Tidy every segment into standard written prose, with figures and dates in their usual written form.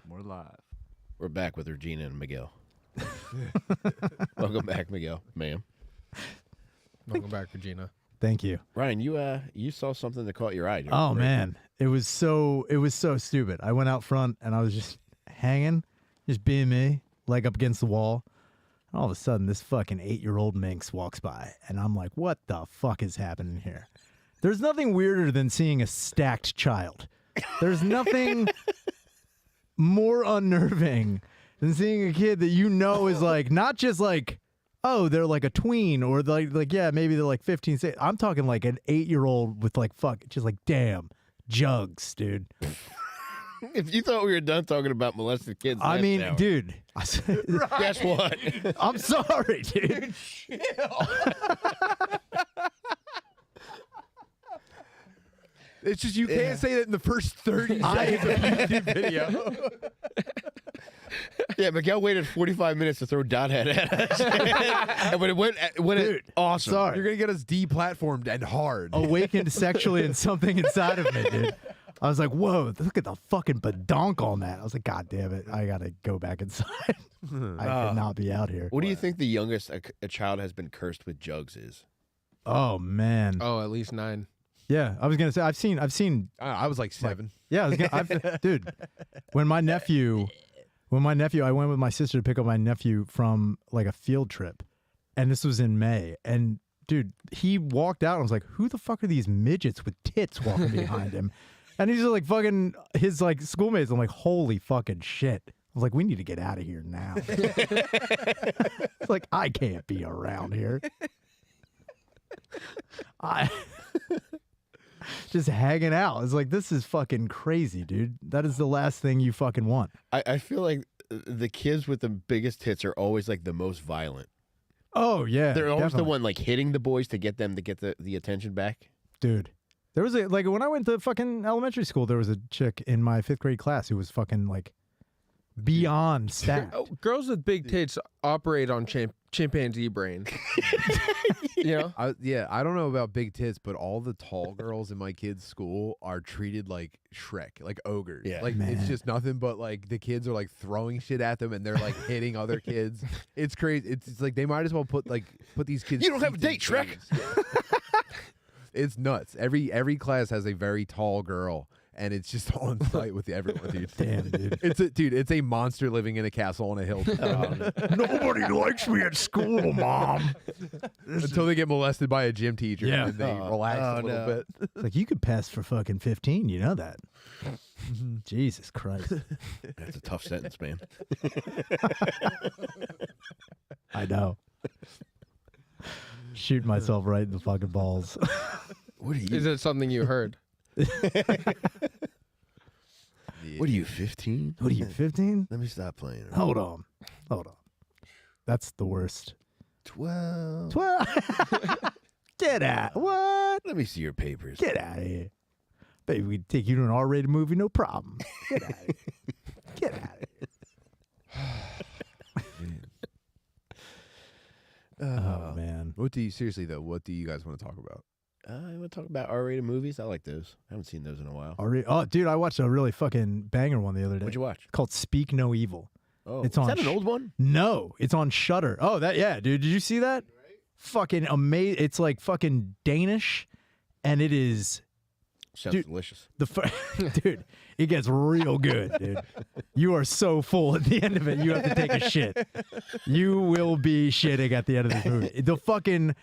We're live. We're back with Regina and Miguel. Welcome back, Miguel, ma'am. Welcome back, Regina. Thank you. Ryan, you saw something that caught your eye. Oh man, it was so stupid. I went out front and I was just hanging, just being me, leg up against the wall. And all of a sudden, this fucking 8-year-old minx walks by, and I'm like, "What the fuck is happening here?" There's nothing weirder than seeing a stacked child. There's nothing more unnerving than seeing a kid that you know is like not just like, oh, they're like a tween or like yeah, maybe they're like 15, 16. I'm talking like an 8-year-old with like just like damn jugs, dude. If you thought we were done talking about molested kids, I mean, hour, dude. guess what? I'm sorry, dude. It's just you can't say that in the first 30 seconds of a YouTube video. Yeah, Miguel waited 45 minutes to throw dot head at us. And when it went Dude, awesome. sorry. You're going to get us deplatformed and hard. Awakened sexually in something inside of me, dude. I was like, whoa, look at the fucking badonk on that. I was like, God damn it. I got to go back inside. I cannot be out here. What do you think the youngest a child has been cursed with jugs is? Oh, man. Oh, at least 9. Yeah, I was going to say, I've seen. I was like 7. Yeah, dude, when my nephew, I went with my sister to pick up my nephew from like a field trip, and this was in May, and dude, he walked out and I was like, who the fuck are these midgets with tits walking behind him? And he's like fucking his like schoolmates. I'm like, holy fucking shit. I was like, we need to get out of here now. It's like, I can't be around here. Just hanging out. It's like, this is fucking crazy, dude. That is the last thing you fucking want. I feel like the kids with the biggest tits are always like the most violent. Oh, yeah. They're always definitely. the one like hitting the boys to get them to get the attention back. Dude. There was like when I went to fucking elementary school, there was a chick in my 5th grade class who was fucking like beyond stacked. Oh, girls with big tits operate on chimpanzee brain. You know? I don't know about big tits, but all the tall girls in my kids' school are treated like Shrek, like ogres. Yeah. Like Man. it's just nothing but like the kids are like throwing shit at them and they're like hitting other kids. It's crazy. It's like they might as well put these kids. You don't have a date, teeth in Shrek. cages. It's nuts. Every class has a very tall girl, and it's just on site with everyone, dude. Damn, dude. It's a monster living in a castle on a hill. Nobody likes me at school, Mom. Until they get molested by a gym teacher, Yeah. and they relax a little bit. It's like, you could pass for fucking 15. You know that. Jesus Christ. That's a tough sentence, man. I know. Shooting myself right in the fucking balls. What are you? Is it something you heard? What are you, 15? What are you, 15? Let me stop playing. Hold on. That's the worst. 12. 12. Get out. What? Let me see your papers. Get out of here. Baby, we'd take you to an R-rated movie, no problem. Get out of here. Get out of here. Oh, man. What do you guys want to talk about? I want to talk about R-rated movies. I like those. I haven't seen those in a while. Oh, dude, I watched a really fucking banger one the other day. What'd you watch? Called Speak No Evil. Oh, It's is on that an old one? No, it's on Shudder. Oh, yeah, dude. Did you see that? Fucking amazing. It's like fucking Danish, and it is Sounds Dude. delicious. dude, it gets real good, dude. You are so full at the end of it, you have to take a shit. You will be shitting at the end of this movie. The fucking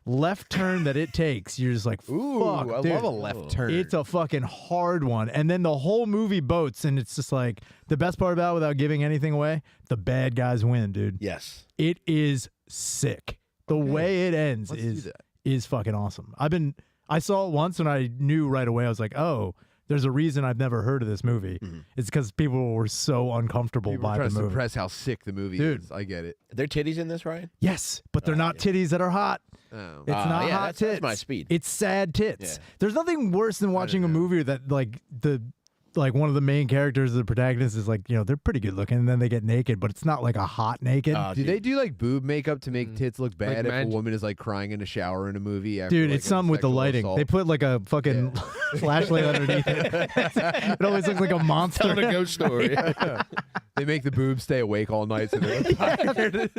left turn that it takes, you're just like, fuck, I dude. love a left turn. It's a fucking hard one. And then the whole movie boats, and it's just like, the best part about it, without giving anything away, the bad guys win, dude. Yes. It is sick. The way it ends Let's do is that. fucking awesome. I saw it once and I knew right away. I was like, oh, there's a reason I've never heard of this movie. Mm-hmm. It's because people were so uncomfortable People by try the to movie. suppress how sick the movie Dude. is. I get it. Are there titties in this, Ryan? Yes, but they're not titties that are hot. Oh. It's not yeah, hot that's tits. my speed. It's sad tits. Yeah. There's nothing worse than watching a movie that like the like one of the main characters, the protagonist, is like, they're pretty good looking, and then they get naked, but it's not like a hot naked. Do they do like boob makeup to make tits look bad if a magic. woman is like crying in a shower in a movie? After, Dude, like, it's something with the sexual lighting. assault? They put like a fucking flashlight underneath it. It always looks like a monster. Telling a ghost story. They make the boobs stay awake all night so they're tired.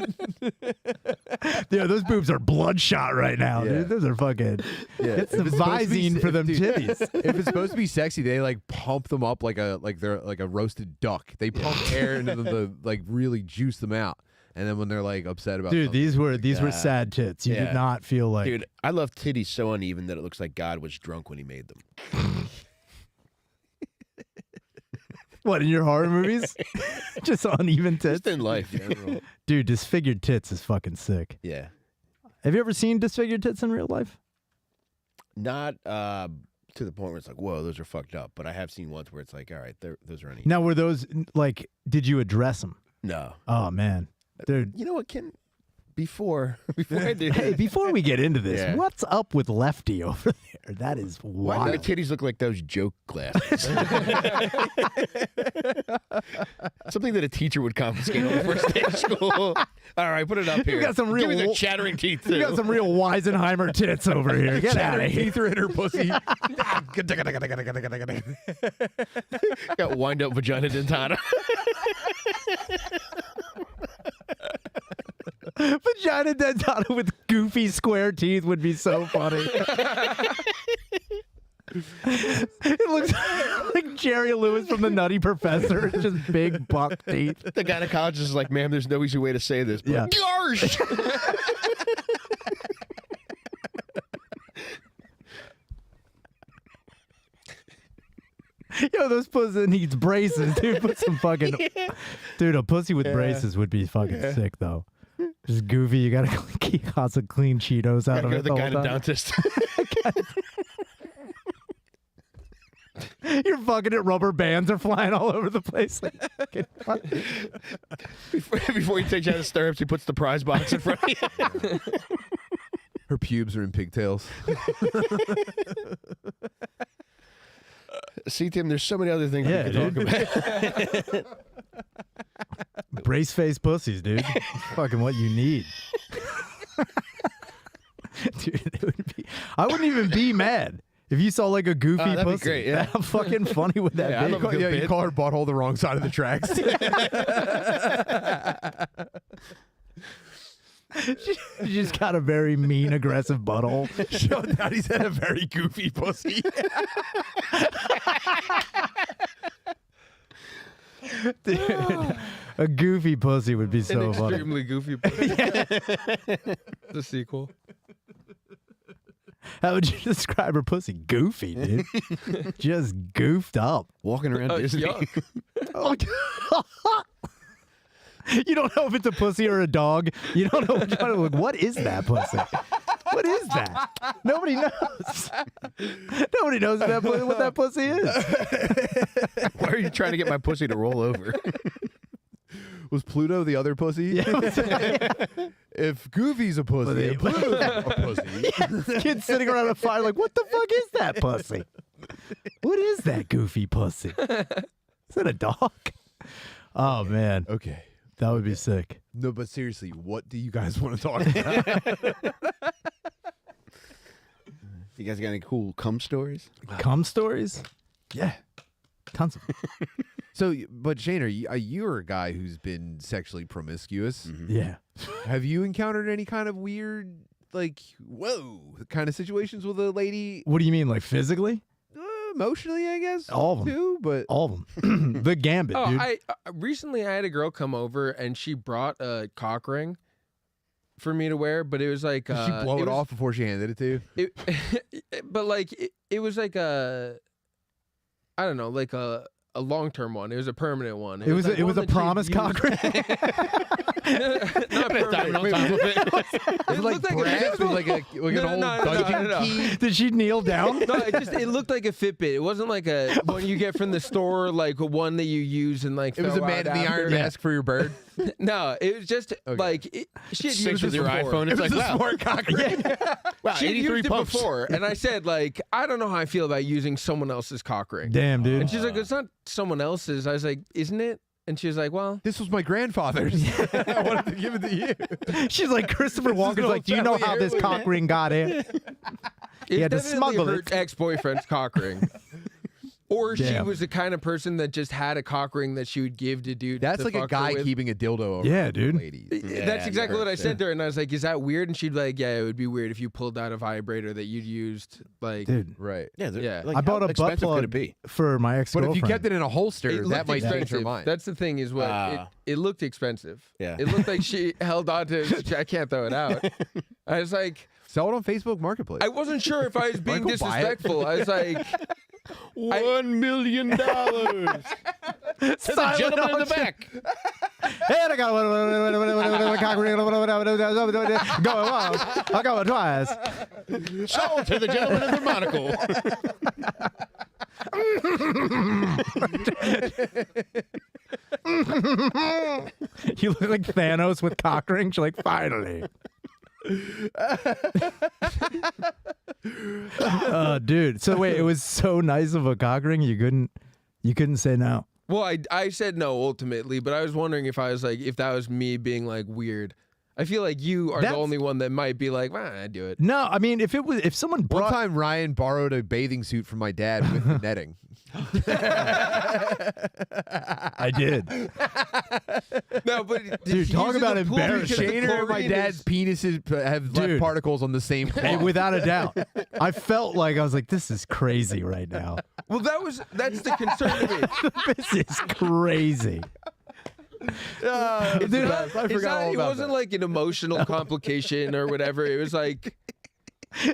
Yeah, those boobs are bloodshot right now, Yeah. dude. Those are fucking. Yeah. It's If the supposed to be Visine for them dude, titties. If it's supposed to be sexy, they like pump them up like they're like a roasted duck. They pump air into them to like really juice them out. And then when they're like upset about Dude, something, these were sad tits. You Yeah. did not feel like. Dude, I love titties so uneven that it looks like God was drunk when he made them. What, in your horror movies? Just uneven tits? Just in life. Dude, disfigured tits is fucking sick. Yeah. Have you ever seen disfigured tits in real life? Not to the point where it's like, whoa, those are fucked up. But I have seen ones where it's like, all right, those are uneven. Now, were those, like, did you address them? No. Oh, man. Dude. You know what, Ken? Before I do, Hey, before we get into this, Yeah. what's up with Lefty over there? That is why wild. do my titties look like those joke glasses? Something that a teacher would confiscate on the first day of school. All right, put it up here. got some real Give me the wo- chattering teeth, too. You got some real Weisenheimer tits over here. Get out of here. teeth are in her pussy. Got wind-up vagina dentata. Vagina dentata with goofy square teeth would be so funny. It looks like Jerry Lewis from The Nutty Professor. It's just big buck teeth. The gynecologist is like, ma'am, there's no easy way to say this. But Yeah. Yarsh! Yo, those pussy needs braces, dude. Put some fucking. Dude, a pussy with braces would be fucking sick, though. Just goofy. You gotta keep lots of clean Cheetos out Gotta of go it to the the whole time. gynedontist. You're fucking it. Rubber bands are flying all over the place. Like, fucking what? Before he takes out his stirrups, he puts the prize box in front of you. Her pubes are in pigtails. See, Tim, there's so many other things Yeah, we can dude. talk about. Brace face pussies, dude. Fucking what you need. Dude, it would be. I wouldn't even be mad if you saw like a goofy that'd be pussy. great, yeah. How fucking funny would that Yeah, I be? love a good You bit. call her butthole the wrong side of the tracks. She just got a very mean, aggressive butthole. Show Daddy's had a very goofy pussy. Dude, a goofy pussy would be so An funny. extremely goofy. The sequel. How would you describe her pussy? Goofy, dude. Just goofed up. Walking around Disney. Yuck. You don't know if it's a pussy or a dog. You don't know which one. Like, what is that pussy? What is that? Nobody knows. Nobody knows what that pussy is. Why are you trying to get my pussy to roll over? Was Pluto the other pussy? If Goofy's a pussy, Pluto's a pussy. Kids sitting around a fire like, what the fuck is that pussy? What is that goofy pussy? Is that a dog? Oh, man. Okay. That would be sick. No, but seriously, what do you guys want to talk about? You guys got any cool cum stories? Cum stories? Yeah. Tons of them. So, but Shane, you're a guy who's been sexually promiscuous. Yeah. Have you encountered any kind of weird, like, whoa, kind of situations with a lady? What do you mean, like physically? Emotionally, I guess. All of 'em. too, but All of them. The gambit, Oh, dude. I recently I had a girl come over and she brought a cock ring for me to wear, but it was like did she blow it off before she handed it to you? But like it was like I don't know, like a long-term one. It was a permanent one. It was like a one that she promise used- cock ring. Not permanent. Was it like looked like brass with like an old no, dungeon no. key? Did she kneel down? No, it looked like a Fitbit. It wasn't like a one you get from the store, like one that you use and like. It was a throw man in out the after. iron mask for your bird. No, it was just like she had Syncs used with it your before. iPhone. It's like, wow, smart cock ring. wow, She had 83 used it pumps. before, and I said like, I don't know how I feel about using someone else's cock ring. Damn, dude. And she's like, it's not someone else's. I was like, isn't it? And she was like, well, This was my grandfather's. I wanted to give it to you. She's like, Christopher Walken's like, do you know how this cock ring got in? it's had to definitely smuggle her it. ex-boyfriend's cock ring. Or she Damn. was the kind of person that just had a cock ring that she would give to dudes. That's to like a fuck her guy with. keeping a dildo over Yeah, dude. ladies. That's exactly what I said to her, and I was like, "Is that weird?" And she'd be like, "Yeah, it would be weird if you pulled out a vibrator that you'd used." Like, Dude, Right. Yeah. Like, I bought how a butt expensive could plug it be? for my But ex-girlfriend. if you kept it in a holster, it that looked might change her expensive. mind. That's the thing is what it looked expensive. Yeah. It looked like she held on to it. I can't throw it out. I was like, Sell it on Facebook Marketplace. I wasn't sure if I was being Michael, buy it. disrespectful. I was like, $1 million to the gentleman in the back. Hey, I got one cock ring. Go once. I got one twice. Sold to the gentleman in the monocle. You look like Thanos with cock rings. You're like, finally. Dude. So wait, it was so nice of a cock ring. You couldn't say no. well, I said no ultimately, but I was wondering if I was like, if that was me being like weird. I feel like you are the only one that might be like, I'd do it. No, I mean, if someone One brought, time, Ryan borrowed a bathing suit from my dad with the netting. I did. No, but did Dude, she talk use it about in the pool embarrassing. because the Shaner and my chlorine dad's is- penises have lead Dude. particles on the same Hey, cloth. without a doubt. I felt like I was like, this is crazy right now. Well, that's the concern to me. This is crazy. Dude, I forgot all it about wasn't that. like an emotional complication or whatever. It was like,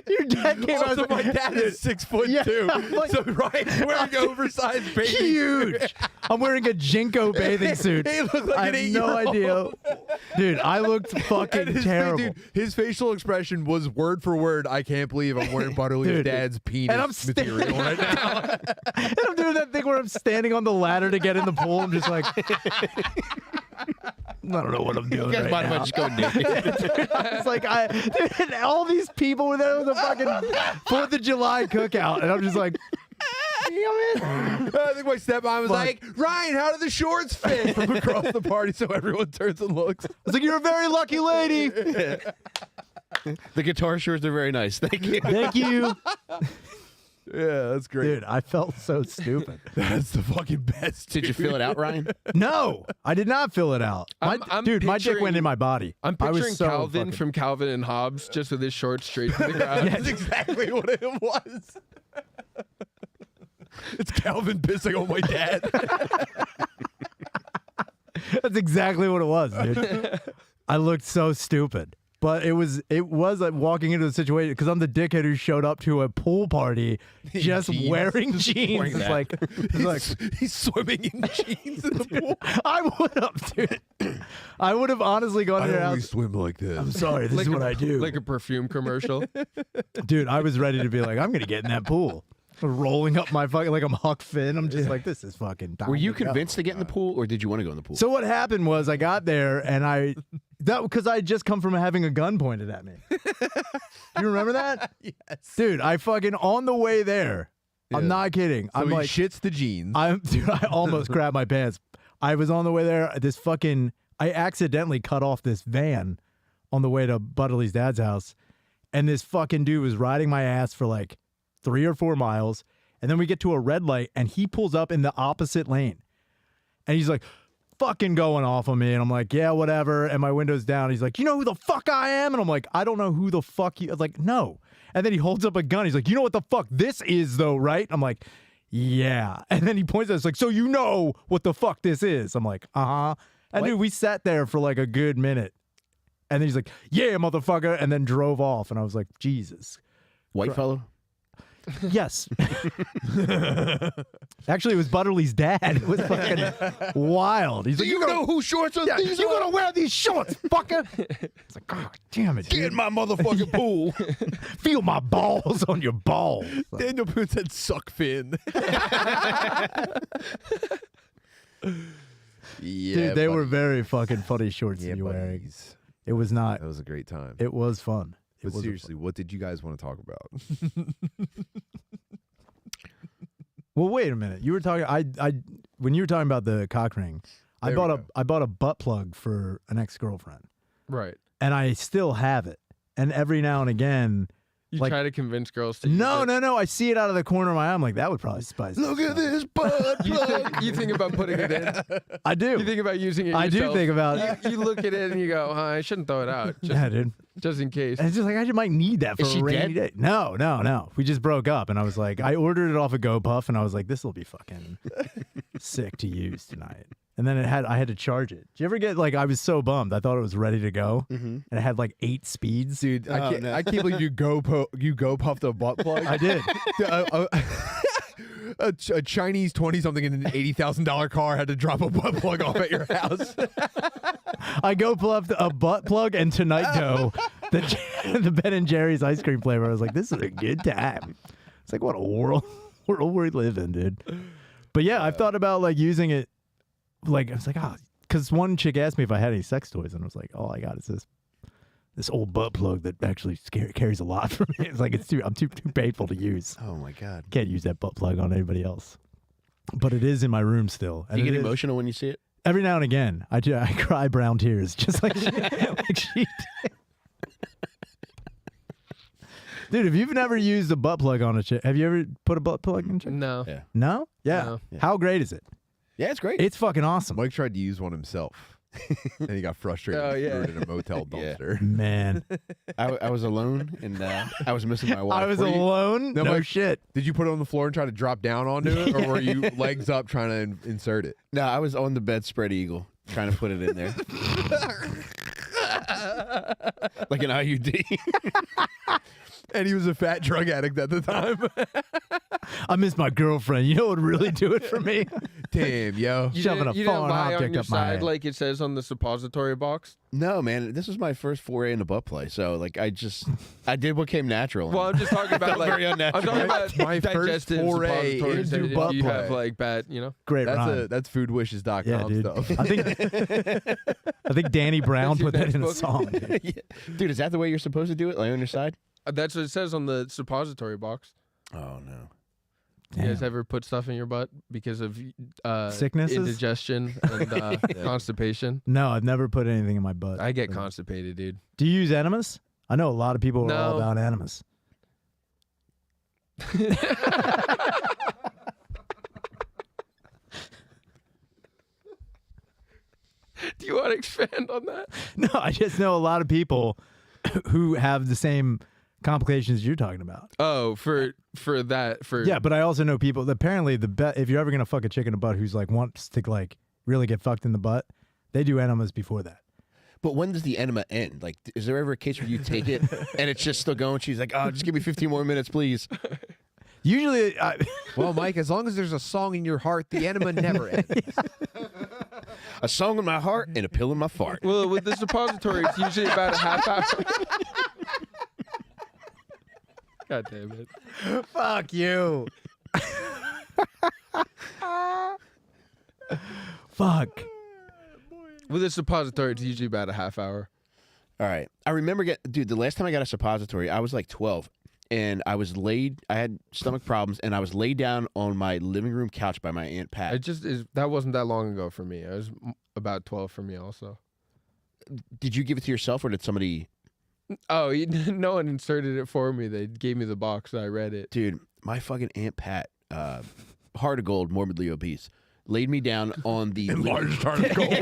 Your dad came out Also, and my was like, dad is 6'2", Yeah, I'm like- so Ryan's wearing oversized bathing suit. huge. I'm wearing a Jinko bathing suit. He looked like I an have no 8-year-old. idea. Dude, I looked And fucking his, terrible. dude, his facial expression was word for word, I can't believe I'm wearing Butterly's Dude. dad's penis And I'm material right now. And I'm doing that thing where I'm standing on the ladder to get in the pool. I'm just like, I don't know what I'm doing. You guys right might now. as well just go naked. It's like dude, all these people were there with a fucking 4th of July cookout, and I'm just like, I think my stepmom was like, Ryan, how do the shorts fit from across the party? So everyone turns and looks. I was like, you're a very lucky lady. The guitar shorts are very nice. Thank you. Thank you, Yeah, that's great. dude. I felt so stupid. That's the fucking best. Did you fill it out, Ryan? No, I did not fill it out. I'm Dude, my dick went picturing- in my body. I'm I was picturing so Calvin fucking- from Calvin and Hobbes just with his shorts straight to the ground. That's exactly what it was. It's Calvin pissing on my dad. That's exactly what it was, dude. I looked so stupid. But it was like walking into a situation because I'm the dickhead who showed up to a pool party just jeans. wearing jeans. wearing It's that. like, it's like He's swimming in jeans in the pool. I would have, dude. I would have honestly gone to their house. swim like this. I'm sorry, this is what I do. Like a perfume commercial. Dude, I was ready to be like, I'm gonna get in that pool. Rolling up my fucking like I'm Huck Finn. I'm just like, this is fucking time Were you to go. convinced to get in the pool, or did you want to go in the pool? So what happened was I got there and because I had just come from having a gun pointed at me. You remember that? Yes. Dude, I fucking on the way there. I'm Yeah. not kidding. So I'm he like, shits the jeans. dude, I almost grabbed my pants. I was on the way there. I accidentally cut off this van on the way to Butterly's dad's house. And this fucking dude was riding my ass for like 3 or 4 miles. And then we get to a red light and he pulls up in the opposite lane. And he's like, fucking going off on me. And I'm like, yeah, whatever. And my window's down. He's like, you know who the fuck I am? And I'm like, I don't know who the fuck you. I was like, no. And then he holds up a gun. He's like, you know what the fuck this is though, right? I'm like, yeah. And then he points at us like, so you know what the fuck this is? I'm like, uh-huh. And dude, we sat there for like a good minute. And then he's like, yeah, motherfucker. And then drove off. And I was like, Jesus. White fellow? Yes. Actually, it was Butterly's dad. It was fucking wild. He's like, You know who shorts are these? you're gonna wear these shorts, fucker. It's like, God damn it, Get in dude. my motherfucking pool. Feel my balls on your balls. Daniel Boone said suck fin. Yeah, Dude, they were buddies. very fucking funny shorts Yeah, that you were wearing. buddies. It was not. That was a great time. It was fun. But seriously, what did you guys want to talk about? Well, wait a minute. You were talking. When you were talking about the cock ring, I There we bought a butt plug for an ex-girlfriend, Right. and I still have it. And every now and again, You like, try to convince girls to use no, it. no. I see it out of the corner of my eye. I'm like, that would probably spice. Look at this butt plug. You think about putting it in. I do. You think about using it I do yourself. think about it. You look at it and you go, I shouldn't throw it out. Just, Yeah, dude. just in case. And it's just like I just might need that for Is a she rainy dead? day. No. We just broke up, and I was like, I ordered it off of GoPuff, and I was like, this will be fucking sick to use tonight. And then I had to charge it. Did you ever get like? I was so bummed. I thought it was ready to go, and it had like 8 speeds. Dude, Oh, no. I can't believe you go puffed a butt plug. I did. A Chinese 20-something in an $80,000 car had to drop a butt plug off at your house. I puffed a butt plug and Tonight Go, the Ben and Jerry's ice cream flavor. I was like, this is a good time. It's like what a world we live in, dude. But yeah, I've thought about like using it. Like I was like, because one chick asked me if I had any sex toys, and I was like, all I got is this old butt plug that actually carries a lot for me. It's like I'm too painful to use. Oh my god. Can't use that butt plug on anybody else. But it is in my room still. Do you And get it is- emotional when you see it? Every now and again, I cry brown tears, just like like she did. Dude, if you've never used a butt plug on a chick, have you ever put a butt plug in a chick? No. Yeah. No? Yeah. No. Yeah. How great is it? Yeah, it's great. It's fucking awesome. Mike tried to use one himself, and he got frustrated. Oh, and yeah. threw it in a motel Yeah. dumpster. Man. I was alone and I was missing my wife. I was Were you- alone? No, No Mike- shit. Did you put it on the floor and try to drop down onto it, or were you legs up trying to insert it? No, I was on the bed spread eagle trying to put it in there. Like an IUD. And he was a fat drug addict at the time. I miss my girlfriend. You know what would really do it for me? Damn, yo. You Shoving didn't, a you didn't foreign lie object on your up my side head. like it says on the suppository box? No, man, this was my first foray into butt play. So like I did what came natural. Well, I'm just talking about like Very unnatural. I'm talking about My first digestive foray suppositories into that butt if you have play. like bad, you know. Great rhyme. That's foodwishes.com Yeah, dude. stuff. I think Danny Brown That's your put that in a next book? song. dude. Yeah. Dude, is that the way you're supposed to do it? Lay on your side? That's what it says on the suppository box. Oh no. You guys Damn. ever put stuff in your butt because of Sicknesses? indigestion and constipation? No, I've never put anything in my butt. I get constipated, dude. Do you use enemas? I know a lot of people are all No. about enemas. Do you want to expand on that? No, I just know a lot of people who have the same complications you're talking about. Oh, for that Yeah, but I also know people that apparently if you're ever gonna fuck a chick in the butt who's like wants to like really get fucked in the butt, they do enemas before that. But when does the enema end? Like, is there ever a case where you take it and it's just still going? She's like, oh, just give me 15 more minutes, please. Usually, Well, Mike, as long as there's a song in your heart, the enema never ends. A song in my heart and a pill in my fart. Well, with the suppository, it's usually about a half hour. God damn it. fuck you. Fuck. With a suppository, it's usually about a half hour. All right. I remember, dude, the last time I got a suppository, I was like 12. And I had stomach problems, and I was laid down on my living room couch by my Aunt Pat. It just is. That wasn't that long ago for me. I was about 12 for me also. Did you give it to yourself, or did somebody... Oh, no one inserted it for me. They gave me the box. I read it. Dude, my fucking Aunt Pat, heart of gold, morbidly obese, laid me down on the... Enlarged heart of gold.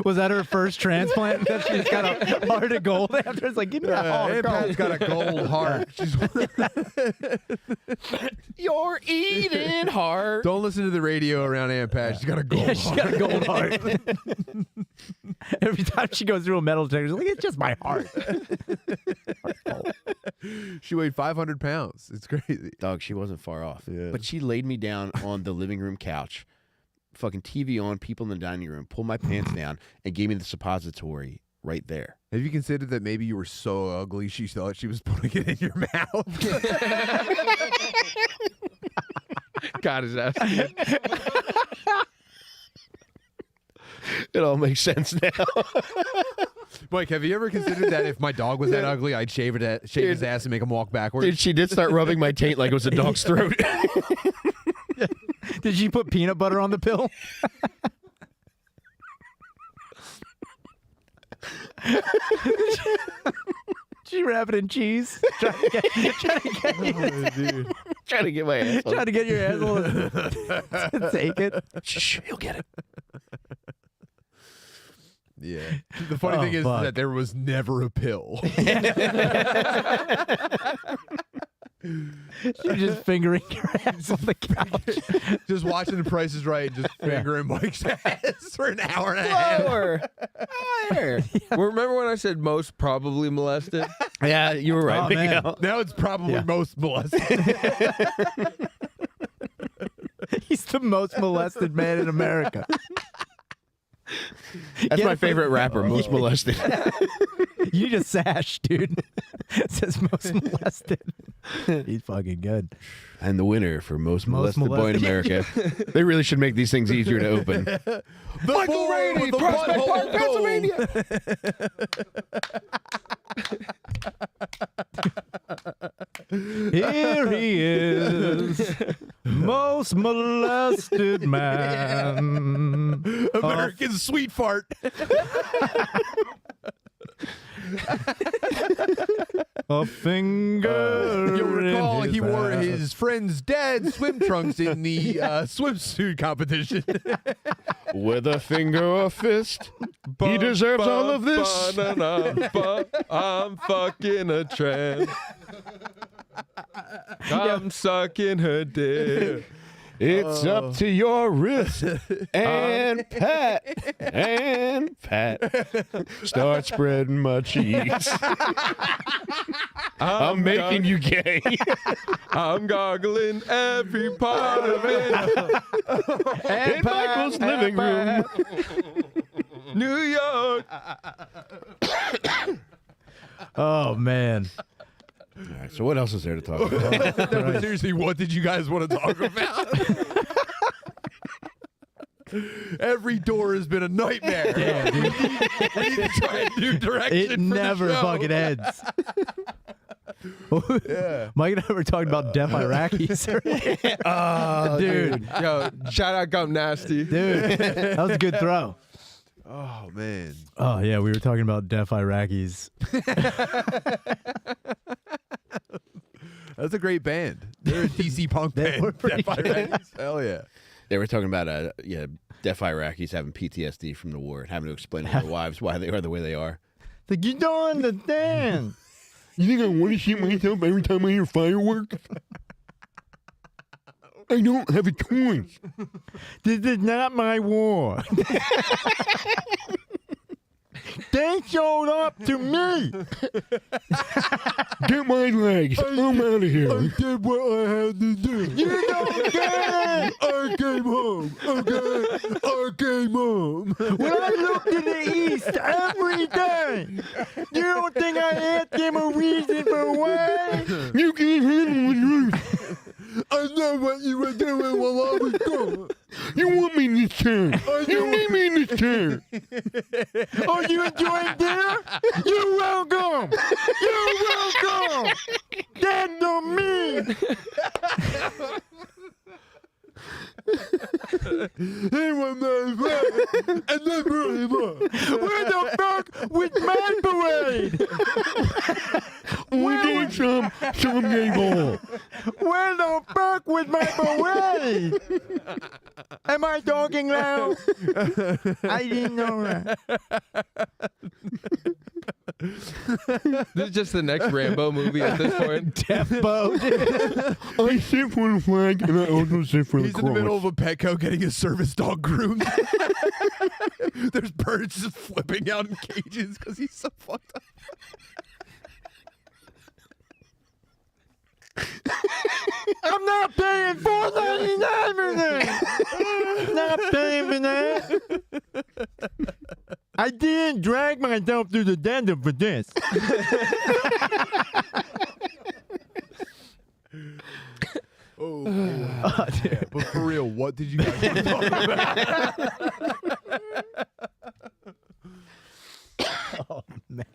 Was that her first transplant? That she's got a heart of gold after? It's like, give me that heart of Aunt gold. Pat's got a gold heart. She's, You're eating heart. don't listen to the radio around Aunt Pat. She's got a gold Yeah, she's heart. got a gold heart. Every time she goes through a metal detector, she's like, it's just my heart. She weighed 500 pounds. It's crazy. Dog, she wasn't far off. Yeah. But she laid me down on the living room couch, fucking TV on, people in the dining room, pulled my pants down, and gave me the suppository right there. Have you considered that maybe you were so ugly she thought she was putting it in your mouth? Got his ass. It all makes sense now. Mike, have you ever considered that if my dog was that ugly, I'd shave his ass and make him walk backwards? Dude, she did start rubbing my taint like it was a dog's throat. Did she put peanut butter on the pill? She wrap it in cheese. Trying to Trying to get my ass. trying to get your asshole to take it. Shh, he'll get it. Yeah. The funny thing is fuck. that there was never a pill. She's just fingering your ass on the couch. Just watching The Price is Right, just fingering Mike's ass for an hour and a half. Lower. Higher. Well, remember when I said most probably molested? Yeah, you were right. Oh, man. Miguel. Now it's probably most molested. He's the most molested man in America. That's Get my it favorite rapper, Most Molested. You need a sash, dude. It says most molested. He's fucking good. And the winner for Most Molested Boy in Molested. America. They really should make these things easier to open. Michael Rainey, Prospect Park, Pennsylvania. Here he is, most molested man. American sweet fart. A finger. You'll recall in he his wore ass. his friend's dad's swim trunks in the swimsuit competition. With a finger or fist, he deserves all of this. I'm fucking a tramp. I'm sucking her dick. It's up to your wrist and pat and pat. Start spreading my cheeks. I'm making you gay. I'm goggling every part of it. In Michael's living room. New York. Oh man. All right, so what else is there to talk about? No, but seriously, what did you guys want to talk about? Every door has been a nightmare. Damn, dude. We need to try a new direction. It for never the show. fucking ends. Yeah. Mike and I were talking about deaf Iraqis. Dude, Yo, shout out Gump Nasty. dude, that was a good throw. Oh man. Oh yeah, we were talking about deaf Iraqis. That's a great band. They're a DC punk They band. were pretty Deaf good. Iraqis. Hell yeah. They were talking about deaf Iraqis having PTSD from the war and having to explain to their wives why they are the way they are. Like, you don't understand. You think I want to shoot myself every time I hear fireworks? I don't have a choice. This is not my war. They showed up to me. Get my legs. I'm out of here. I did what I had to do. You don't get it. I came home. Okay. I came home. When I look to the east every day, you don't think I asked him a reason for why? You can't handle the truth. I know what you were doing while I was gone. You want me in this chair. You need me in this chair. Oh, you enjoying dinner? You're welcome. You're welcome. That don't mean. He was my friend, and then brought him up. Where the fuck was my parade? We need some gay ball. Where the fuck was my parade? Am I talking loud? I didn't know that. This is just the next Rambo movie at this point. Defo. I sit for the flag and I also sit for the He's cross. in the middle of a Petco getting his service dog groomed. There's birds just flipping out in cages because he's so fucked up. I'm not paying $4.99 for that. Not paying for that. I didn't drag myself through the dentist for this. Oh, Yeah, but for real, what did you guys want to talk about? Oh man,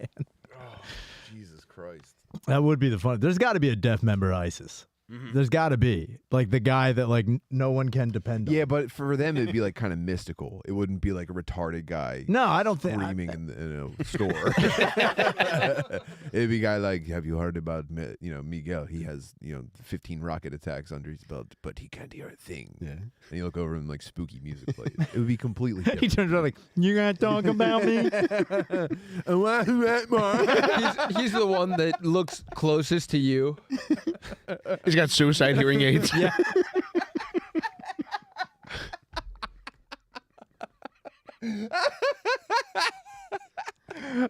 Jesus Christ. that would be the fun. There's got to be a deaf member of ISIS. There's got to be like the guy that like no one can depend on. Yeah, but for them it'd be like kind of mystical. It wouldn't be like a retarded guy No, I don't think. screaming in a store. It'd be a guy like, have you heard about Miguel? He has 15 rocket attacks under his belt, but he can't hear a thing. Yeah. And you look over and like spooky music plays. It would be completely He different. turns around like, "You gonna talk about me?" He's the one that looks closest to you. He's got suicide hearing aids. Yeah.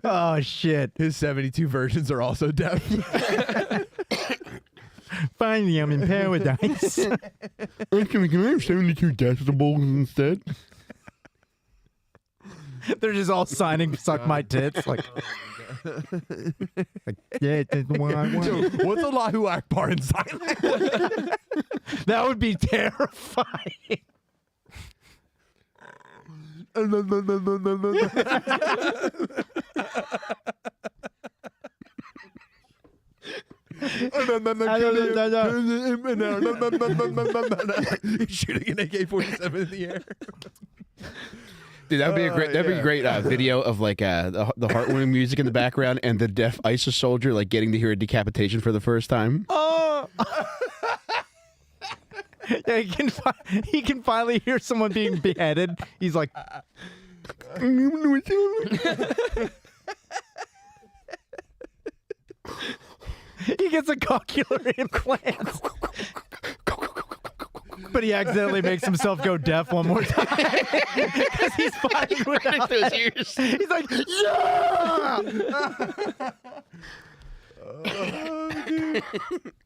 Oh shit! His 72 versions are also deaf. Finally, I'm in paradise. Can I have 72 decibels instead? They're just all signing "suck my tits." Like yeah, that's what I want. Dude, what's Allahu Akbar in sign language? That would be terrifying. He's shooting an AK-47 in the air. Dude, that would be a great. That'd be a great video of like the heartwarming music in the background and the deaf ISIS soldier like getting to hear a decapitation for the first time. Oh. Yeah, he can finally hear someone being beheaded. He's like, he gets a cochlear implant. But he accidentally makes himself go deaf one more time because he's fighting without Those it. ears. He's like, yeah!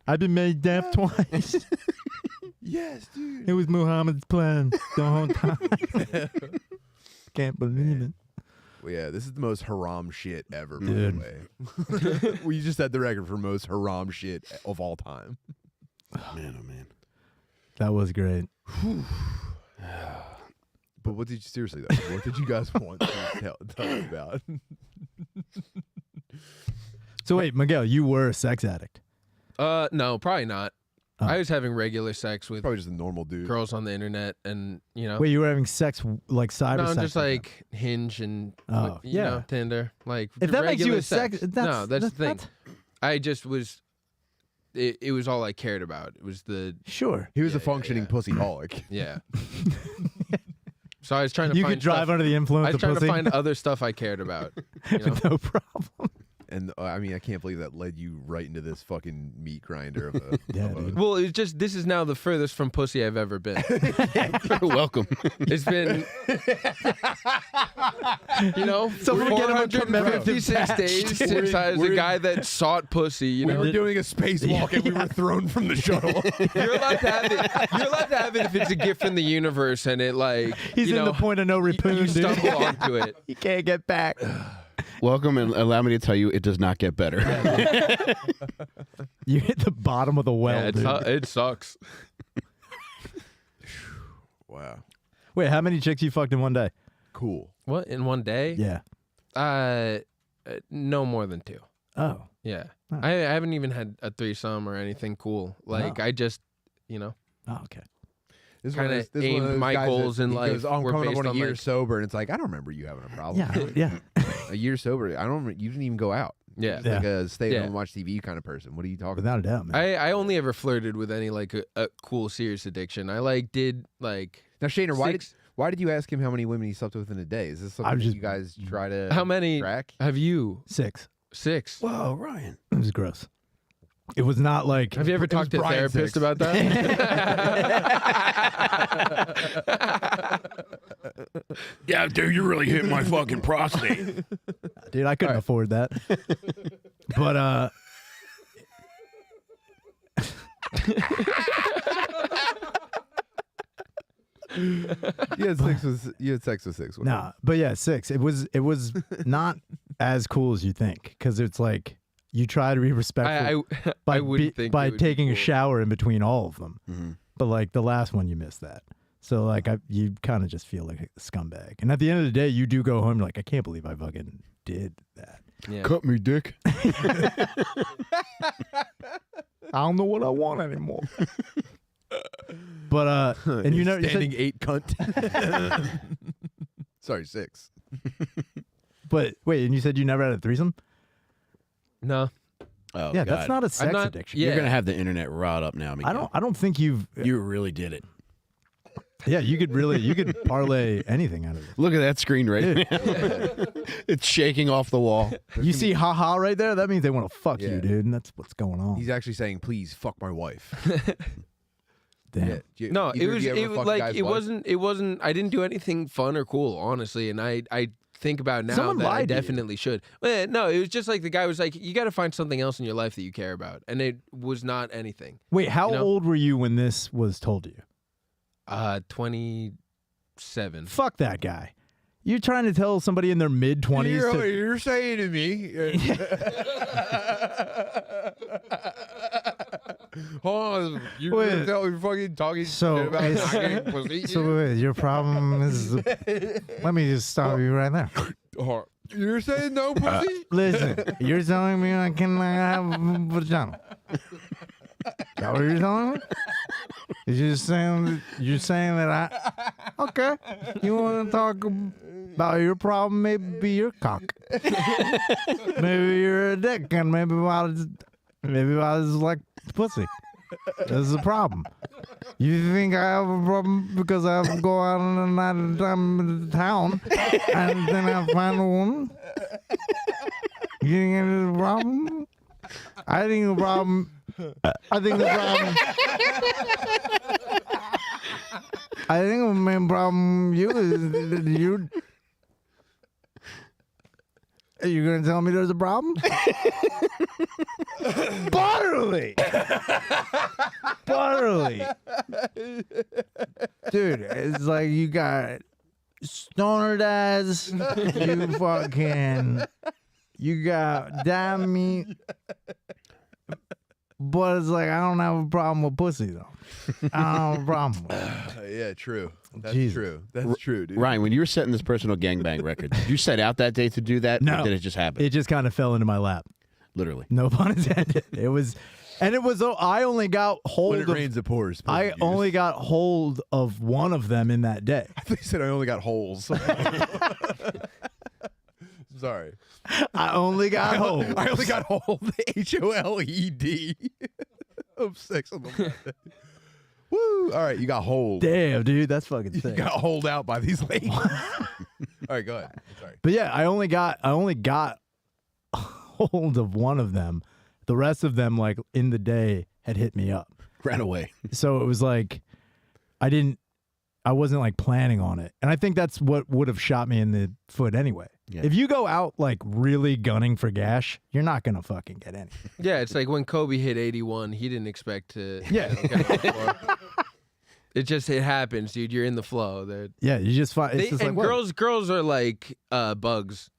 I've been made deaf twice. Yes, dude. It was Muhammad's plan the whole time. Can't believe it. Well, yeah, this is the most haram shit ever, by Dude. the way. We just had the record for most haram shit of all time. Man, oh man. That was great. But what did you, seriously though, what did you guys want to tell us about? So wait, Miguel, you were a sex addict. No, probably not. Oh. I was having regular sex with Probably just a normal dude. girls on the internet, and Wait, you were having sex like cyber no, sex? just with like Hinge and Oh, you know, yeah. Tinder. Like them? If that makes you regular a sex, that's, no, that's the thing. that's- I just was. It was all I cared about. It was the Sure. He was a Yeah, functioning yeah. pussyholic. yeah. So I was trying to. You find could drive stuff, under the I influence was of trying pussy. to find other stuff I cared about. You know? No problem. And I mean, I can't believe that led you right into this fucking meat grinder of a. Yeah, of a- dude. Well, it's just this is now the furthest from pussy I've ever been. You're welcome. It's been, Someone get him a commemorative 456 badge, days dude. since I was a guy that sought pussy. You We know, were doing a spacewalk and we were thrown from the shuttle. you're allowed to have it. You're allowed to have it if it's a gift from the universe and it like He's you in know, the point of no you repoon, dude. stumble onto it. You can't get back. Welcome, and allow me to tell you, it does not get better. You hit the bottom of the well, Yeah, dude. it sucks. Wow. Wait, how many chicks you fucked in one day? Cool. What in one day? Yeah. No more than 2. Oh. Yeah, Huh. I haven't even had a threesome or anything cool. Like Oh. I just, Oh, okay. This is one of Kinda those- this is one of aimed those my guys goals that in he life goes, "Oh, I'm were coming up based on a on, year like- sober," and it's like, I don't remember you having a problem. Yeah. A year sober. I don't. You didn't even go out. Yeah. Just like a stay at home Yeah. and watch TV kind of person. What are you talking Without a doubt, man. I only ever flirted with any like a cool serious addiction. I like did like about? Now, Shaner, six- why did you ask him how many women he slept with in a day? Is this something I'm that just- you guys try to how many track? have you? 6. 6. Whoa, Ryan. It was gross. It was not like. Have you ever talked to a Brian therapist 6. about that? Yeah, dude, you really hit my fucking prostate. Dude, I couldn't afford that. But You had sex with 6 women. nah, but yeah, 6. It was not as cool as you think because it's like you try to be respectful I by wouldn't think by it would be taking a cool. shower in between all of them. Mm-hmm. but like the last one, you missed that. So like you kind of just feel like a scumbag. And at the end of the day, you do go home. You're like, I can't believe I fucking did that. Yeah. Cut me, dick. I don't know what I want anymore. But and you know, standing 8 cunt. Sorry, 6. but wait, and you said you never had a threesome? No. Oh, Yeah, God. that's not a sex not- addiction. yeah. You're gonna have the internet riled up now, Miguel. I don't think you've. You really did it. Yeah, you could parlay anything out of it. Look at that screen right now. It's shaking off the wall. You see, haha, right there. That means they want to fuck Yeah. you, dude, and that's what's going on. He's actually saying, "Please fuck my wife." Damn. Yeah. No, Either of you ever it was fucked a like guy's it wife? wasn't. I didn't do anything fun or cool, honestly, and I think about now Someone that I lied to you. definitely should. No, it was just like the guy was like, you got to find something else in your life that you care about, and it was not anything. Wait, how You know? old were you when this was told to you? 27. Fuck that guy. You're trying to tell somebody in their mid 20s to. You're saying to me. Oh, you're Wait. gonna tell me fucking talking So, shit about it's- knocking pussy. So wait, your problem is. Let me just stop you right there. Oh, you're saying no pussy? Listen, you're telling me I cannot have a vagina. Is that what you're telling me? You're saying that I. Okay, you want to talk about your problem? Maybe your cock. Maybe you're a dick, and maybe I was like pussy. This is a problem. You think I have a problem because I have to go out on a night at a time in town and then I find a woman? You think it's a problem? I think the problem. I think the main problem you is you. Are you gonna tell me there's a problem? Bodily. Dude, it's like you got stoner dads, you got damn meat. But it's like I don't have a problem with pussy though. I don't have a problem with it. Yeah, true. That's Jesus. true. That's true, dude. Ryan, when you were setting this personal gangbang record, did you set out that day to do that? No. Or did it just happen? It just kind of fell into my lap. Literally. No pun intended. It was I only got hold When it of rains, it pours. I only got hold of one of them in that day. They said I only got holes. Sorry. I only got hold. I only got hold. HOLED of sex on the Monday. Woo! All right, you got hold. Damn, dude, that's fucking You sick. got hold out by these ladies. All right, go ahead. Sorry. But yeah, I only got hold of one of them. The rest of them, like in the day, had hit me up. Ran away. So it was like I wasn't like planning on it. And I think that's what would have shot me in the foot anyway. Yeah. If you go out like really gunning for gash, you're not gonna fucking get any. Yeah, it's like when Kobe hit 81, he didn't expect to. Yeah. It happens, dude. You're in the flow. Yeah, you just find it's just And like whoa. girls are like bugs.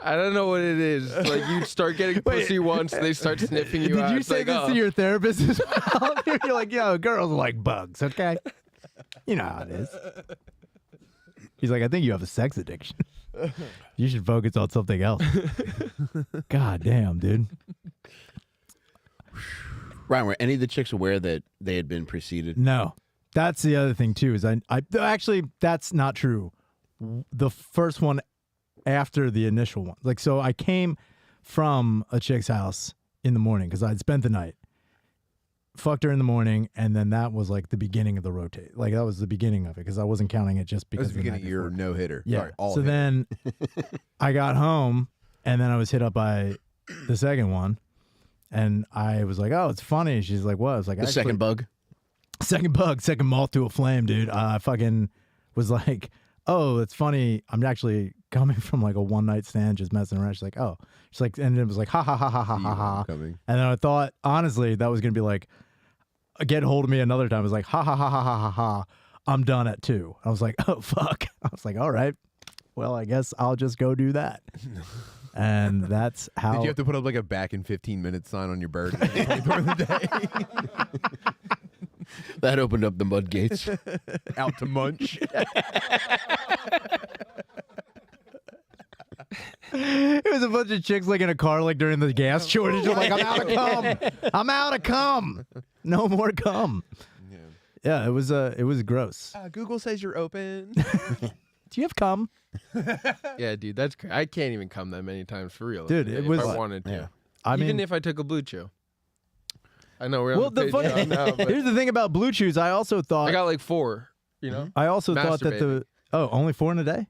I don't know what it is. It's like you start getting pussy once, they start sniffing you Did out. you It's say like, this oh. to your therapist as well? You're like, yo, girls are like bugs, okay? You know how it is. He's like, I think you have a sex addiction. You should focus on something else. God damn, dude. Ryan, were any of the chicks aware that they had been preceded? No. That's the other thing too, is I actually that's not true. The first one after the initial one. Like, so I came from a chick's house in the morning because I'd spent the night. Fucked her in the morning, and then that was like the beginning of the rotate. Like that was the beginning of it because I wasn't counting it just That because was the beginning of your no hitter. yeah. Sorry, all So hitter. then I got home, and then I was hit up by the second one, and I was like, "Oh, it's funny." She's like, "What?" I was like, The second bug? second bug, second moth to a flame, dude." I fucking was like, "Oh, it's funny. I'm actually coming from like a one night stand, just messing around." She's like, "Oh," she's like, and it was like, "Ha ha ha ha ha ha ha." Coming. And then I thought, honestly, that was gonna be like, get hold of me another time. It was like, ha ha ha ha ha ha ha. I'm done at 2. I was like, oh fuck. I was like, all right. Well, I guess I'll just go do that. And that's how. Did you have to put up like a back in 15 minutes sign on your bird during the day? That opened up the mud gates. Out to munch. It was a bunch of chicks like in a car like during the gas shortage. I'm like, I'm out of cum. I'm out of cum. No more cum. Yeah, it was gross. Google says you're open. Do you have cum? Yeah, dude, that's I can't even come that many times for real. Dude, if it was. I wanted to. Yeah. I Even mean, if I took a blue chew. I know we're well, on the the page funny now, but here's the thing about blue chews. I also thought. I got like 4. You know, I also thought that the. Oh, only 4 in a day?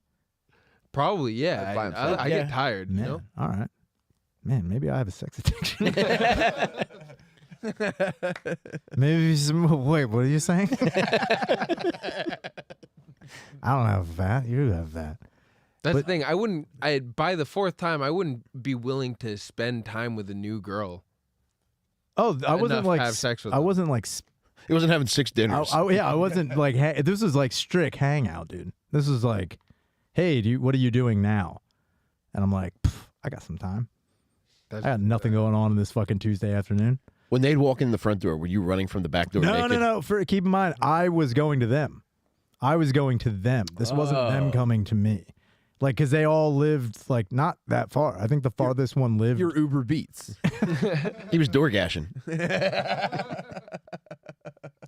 probably yeah. By himself. I Yeah. get tired. Man, You know, all right. Man, maybe I have a sex addiction. Maybe some. Wait, what are you saying? I don't have that. You have that. that's the But- thing. By the 4th time, I wouldn't be willing to spend time with a new girl. Oh, I wasn't enough like. to have sex with I them. wasn't like. He wasn't having 6 dinners. Yeah, I wasn't like. This was like strict hangout, dude. This was like, hey, what are you doing now? And I'm like, I got some time. I got nothing going on this fucking Tuesday afternoon. When they'd walk in the front door, were you running from the back door naked? No. Keep in mind, I was going to them. This wasn't them coming to me. Like, because they all lived, like, not that far. I think the farthest one lived. Your Uber Beats. He was door gashing. It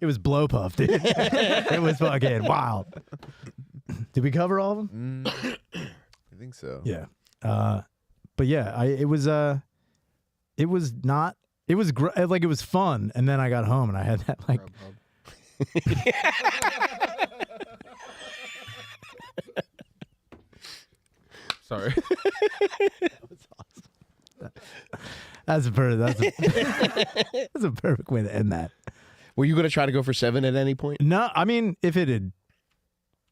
was blow puff, dude. It was fucking wild. Did we cover all of them? I think so. Yeah. But yeah, it was not. It was like it was fun, and then I got home and I had that like. Sorry. That's a perfect way to end that. Were you going to try to go for 7 at any point? No, I mean if it had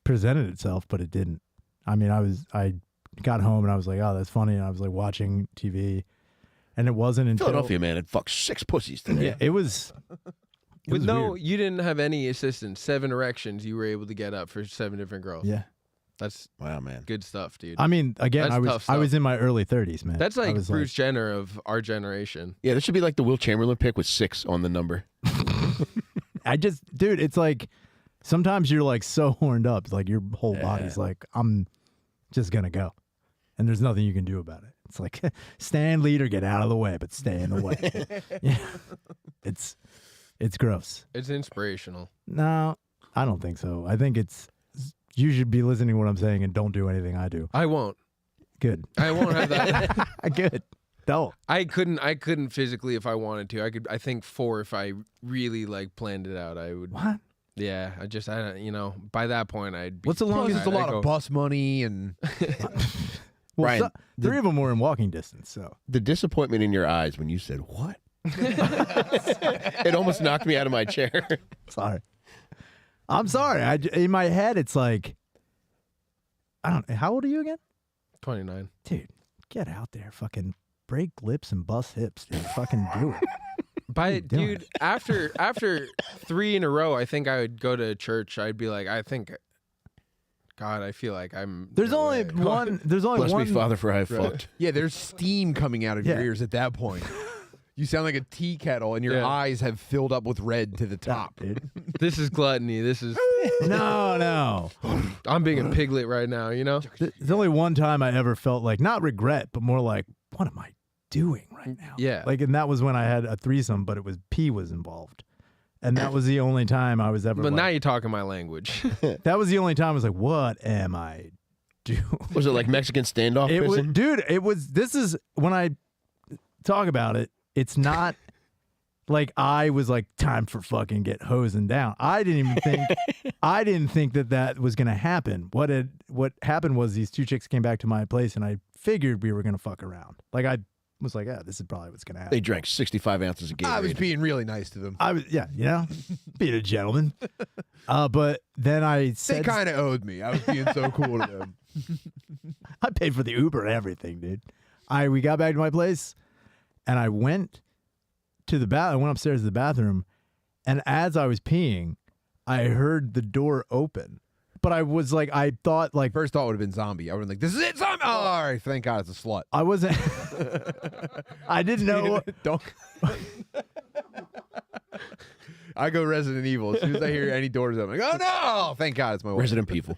presented itself, but it didn't. I mean, I got home and I was like, oh, that's funny, and I was like watching TV, and it wasn't until Philadelphia man had fucked 6 pussies today. Yeah, it was. It With was no, weird. you didn't have any assistance. 7 erections you were able to get up for 7 different girls. Yeah. That's Wow, man. good stuff, dude. I mean, again, That's I tough was stuff. in my early 30s, man. That's I like was Bruce Jenner of our generation. Yeah, this should be like the Will Chamberlain pick with 6 on the number. Dude, it's like sometimes you're like so horned up, it's like your whole body's like, I'm just gonna go, and there's nothing you can do about it. It's like stand, lead, or get out of the way, but stay in the way. Yeah, it's gross. It's inspirational. No, I don't think so. I think you should be listening to what I'm saying and don't do anything I do. I won't. Good. I won't have that. Good. Don't. I couldn't physically if I wanted to. I think 4 if I really like planned it out. I would. What? Yeah, I don't, by that point I'd be. What's the longest- It's a lot of bus money and Well, Ryan, 3 of them were in walking distance, so. The disappointment in your eyes when you said, what? It almost knocked me out of my chair. Sorry. I'm sorry. In my head, it's like, I don't. How old are you again? 29. Dude, get out there, fucking break lips and bust hips, dude. Fucking do it. Dude, after 3 in a row, I think I would go to church. I'd be like, I feel like I'm. There's no only way. one. There's only Bless one. me, Father, for I have fucked. yeah, there's steam coming out of your Yeah. ears at that point. You sound like a tea kettle, and your Yeah. eyes have filled up with red to the top. dude. This is gluttony. This is. No. I'm being a piglet right now. You know. There's only one time I ever felt like not regret, but more like, what am I doing right now? Yeah. Like, and that was when I had a threesome, but it was pee was involved, and that was the only time I was ever. But now like, you're talking my language. that was the only time I was like, what am I doing? Was it like Mexican standoff? It was, prison? dude. It was. This is when I talk about it. It's not like I was like time for fucking get hosing down. I didn't even think. I didn't think that was gonna happen. What happened was these 2 chicks came back to my place, and I figured we were gonna fuck around. Like I was like, yeah, this is probably what's gonna happen. They drank 65 ounces of Gatorade. I was being really nice to them. I was, being a gentleman. But then I They said, kind of owed me. I was being so cool to them. I paid for the Uber and everything, dude. We got back to my place, and I went to the I went upstairs to the bathroom, and as I was peeing, I heard the door open, but I was like, I thought like First thought would have been zombie. I would have been like, this is it, zombie. Oh, all right, thank God it's a slut. I wasn't. I didn't know. Don't. I go Resident Evil. As soon as I hear any doors open, I'm like, oh no! Thank God it's my wife. Resident people.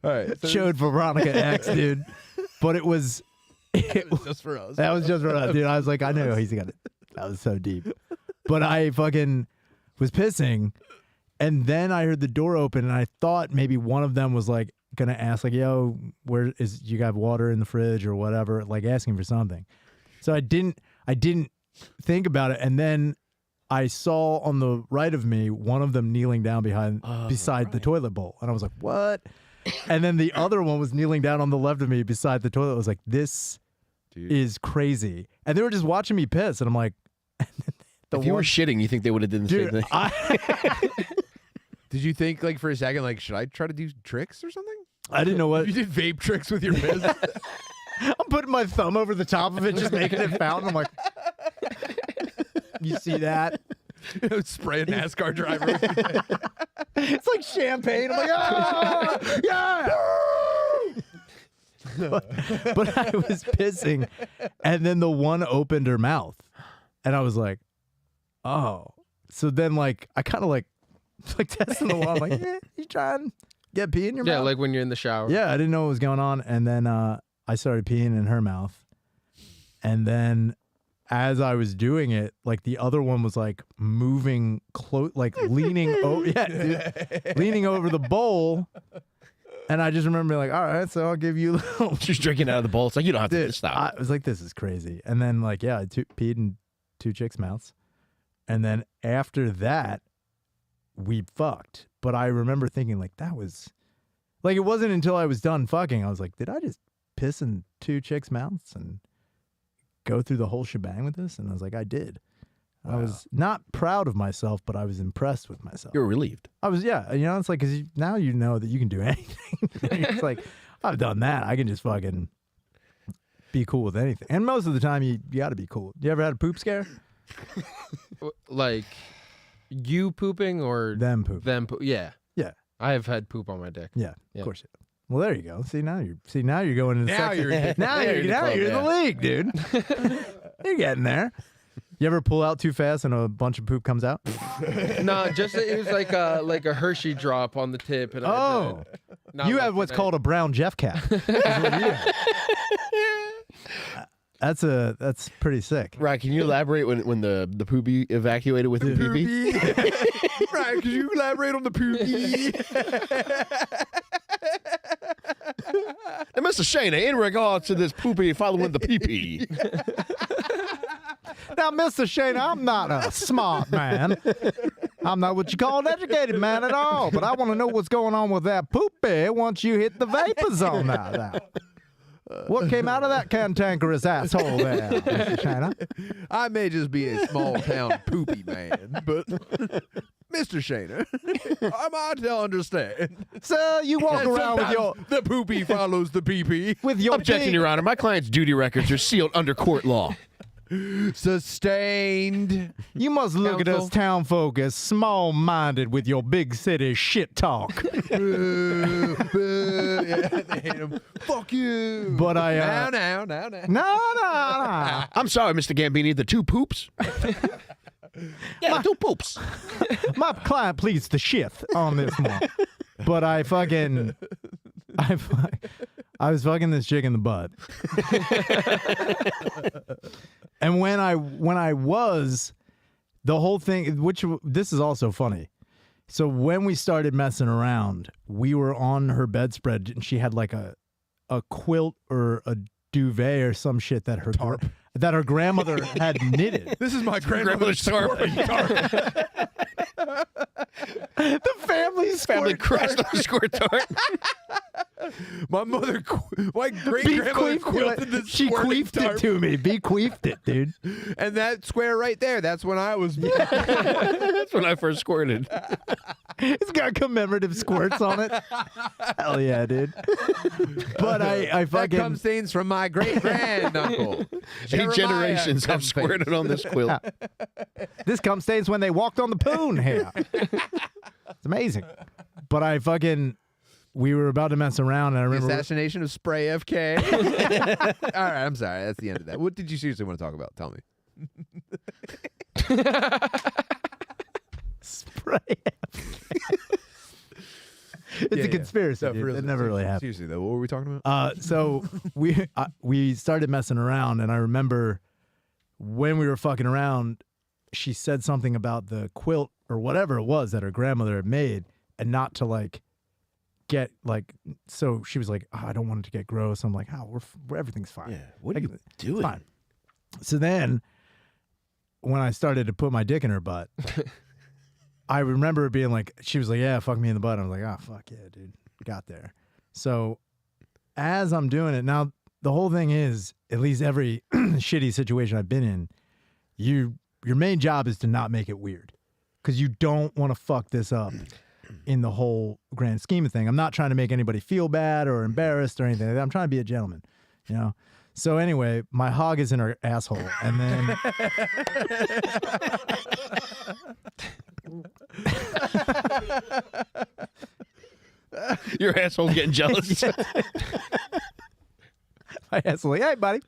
All right. So Showed Veronica X, dude. But it was just for us. that was just for us, dude. I was like, I know he's got it. That was so deep. But I fucking was pissing, and then I heard the door open, and I thought maybe one of them was like gonna ask, like, "Yo, where is you got water in the fridge or whatever?" Like asking for something. So I didn't think about it, and then I saw on the right of me one of them kneeling down beside the toilet bowl, and I was like, "What?" And then the other one was kneeling down on the left of me beside the toilet. I was like, "This is crazy," and they were just watching me piss, and I'm like, If you were shitting, you think they would have done the same dude, thing? Did you think like for a second, like, should I try to do tricks or something? I didn't know what. You did vape tricks with your piss? I'm putting my thumb over the top of it, just making it fountain. I'm like, you see that? Spray a NASCAR driver. It's like champagne. I'm like, ah, yeah. But I was pissing, and then the one opened her mouth, and I was like, oh. So then, like, I kind of like testing the wall. I'm like, you trying to get pee in your mouth? Yeah, like when you're in the shower. Yeah, I didn't know what was going on, and then I started peeing in her mouth, and then as I was doing it, like the other one was like moving close, like leaning over, leaning over the bowl, and I just remember being like, all right, so I'll give you a little. She's drinking out of the bowl. It's like, you don't have to Dude, stop. I was like, this is crazy, and then like, yeah, I peed in two chicks' mouths, and then after that, we fucked. But I remember thinking like that was, like, it wasn't until I was done fucking I was like, did I just piss in two chicks' mouths and go through the whole shebang with this? And I was like, I did. Wow. I was not proud of myself, but I was impressed with myself. You're relieved. I was, yeah. You know, it's like, because now you know that you can do anything. It's like, I've done that. I can just fucking be cool with anything. And most of the time, you got to be cool. You ever had a poop scare? Like you pooping or Them poop. Yeah. Yeah. I have had poop on my dick. Yeah, Yeah. of course you have. Well, there you go. See, now you're going into Now sexy. you're in the- now you're in the league, dude. You're getting there. You ever pull out too fast and a bunch of poop comes out? No, just it was like a Hershey drop on the tip. And Oh, you have what's called a brown Jeff cap. That's pretty sick. Right, can you elaborate when the poopy evacuated with the pee-pee? Right, could you elaborate on the poopy? And Mr. Shana, in regard to this poopy following the pee-pee. Now, Mr. Shane, I'm not a smart man. I'm not what you call an educated man at all. But I want to know what's going on with that poopy once you hit the vapor zone now. What came out of that cantankerous asshole there, Mr. Shana? I may just be a small town poopy man, but Mr. Shana, I'm hard to understand. So you walk around with your The poopy follows the pee-pee. Objection, big- Your Honor. My client's duty records are sealed under court law. Sustained. You must look at us town folk as small-minded with your big city shit talk. Boo, boo. Yeah, they hate him. Fuck you. But I Now. no. I'm sorry, Mr. Gambini. The two poops? Yeah, the two poops. My client pleads the shit on this one. But I was fucking this chick in the butt. And when I was, the whole thing, this is also funny. So when we started messing around, we were on her bedspread and she had like a quilt or a duvet or some shit that her grandmother had knitted. This is my grandmother's tarp. The family Family crushed on the squirt tarp. My mother, my great grandmother quilted this. She queefed it to me. Bequeathed it, dude. And that square right there, that's when I was. That's when I first squirted. It's got commemorative squirts on it. Hell yeah, dude. But I That fucking cum stains from my great granduncle. 8 generations have squirted on this quilt. this cum stains when they walked on the poon here. It's amazing. But we were about to mess around, and I remember Assassination of Spray FK. All right, I'm sorry. That's the end of that. What did you seriously want to talk about? Tell me. spray. It's a conspiracy. No, Dude. for real, It never really happened. Seriously though, what were we talking about? So we started messing around, and I remember when we were fucking around, she said something about the quilt or whatever it was that her grandmother had made, and not to get so she was like, oh, I don't want it to get gross. I'm like, oh, we're everything's fine. Yeah, what are Like, you doing? fine. So then when I started to put my dick in her butt, I remember it being like, she was like, yeah, fuck me in the butt. I was like, oh, fuck yeah, dude. Got there. So as I'm doing it, now the whole thing is, at least every shitty situation I've been in, your main job is to not make it weird. Because you don't want to fuck this up in the whole grand scheme of thing. I'm not trying to make anybody feel bad or embarrassed or anything. I'm trying to be a gentleman, you know? So anyway, my hog is in her asshole, and then Your asshole's getting jealous. my asshole like, hey, buddy.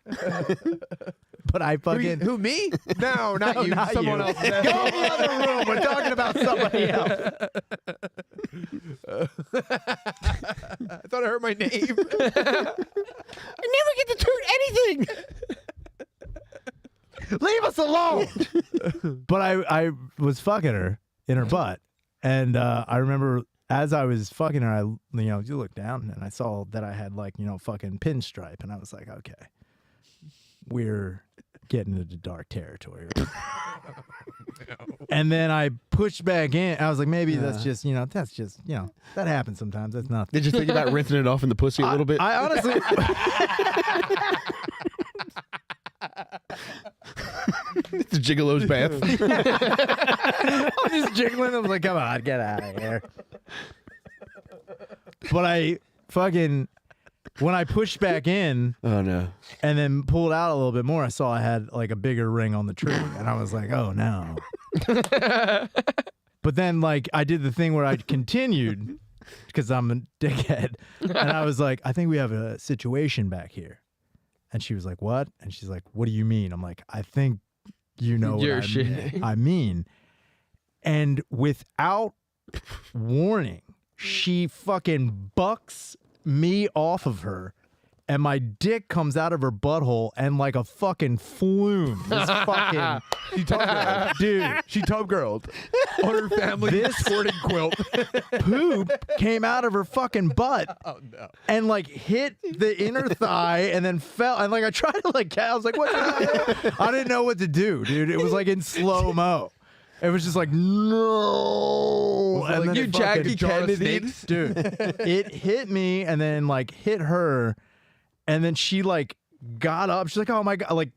But I fucking Who me? No, not you. not Someone you. else. Go in the other room. We're talking about somebody else. I thought I heard my name. I never get to turn anything. Leave us alone. But I was fucking her in her butt, and I remember as I was fucking her, you look down and I saw that I had fucking pinstripe, and I was like, okay, we're getting into dark territory. Right? And then I pushed back in. I was like, maybe that's just that happens sometimes. That's nothing. Did you think about rinsing it off in the pussy a little bit? I honestly. It's a gigolo's bath. I'm just jiggling. I was like, come on, get out of here. But I fucking, when I pushed back in Oh no. and then pulled out a little bit more, I saw I had like a bigger ring on the tree. And I was like, oh no. But then I did the thing where I continued because I'm a dickhead. And I was like, I think we have a situation back here. And she was like, what? And she's like, what do you mean? I'm like, I think you know You're what shitting. I mean. And without warning, she fucking bucks me off of her, and my dick comes out of her butthole, and like a fucking flume. This fucking She tub girled. dude. She tub girled on her family sporting quilt. Poop came out of her fucking butt. Oh no. And hit the inner thigh and then fell. And I tried to I was like, what? I didn't know what to do, dude. It was in slow mo. It was just no. Was it And then you it Jackie Kennedy, dude. It hit me and then hit her, and then she got up. She's like, oh my god,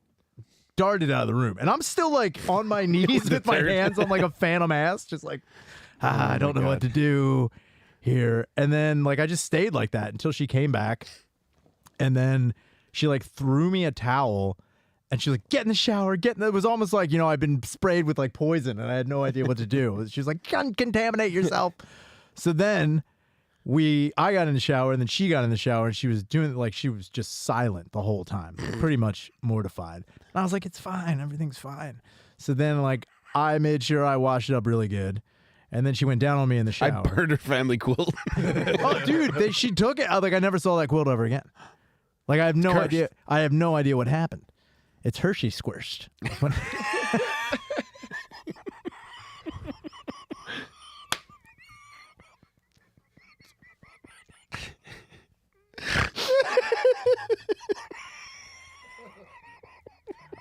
darted out of the room, and I'm still on my knees with my hands on a phantom ass, just I don't know what to do here. And then I just stayed like that until she came back, and then she threw me a towel. And she's like, get in the shower, it was almost I'd been sprayed with poison and I had no idea what to do. She's like, contaminate yourself. So then I got in the shower, and then she got in the shower, and she was doing she was just silent the whole time, pretty much mortified. And I was like, it's fine, everything's fine. So then I made sure I washed it up really good. And then she went down on me in the I shower. burned her family quilt. Oh, dude, she took it. I never saw that quilt ever again. I have no Cursed. idea. I have no idea what happened. It's Hershey squished.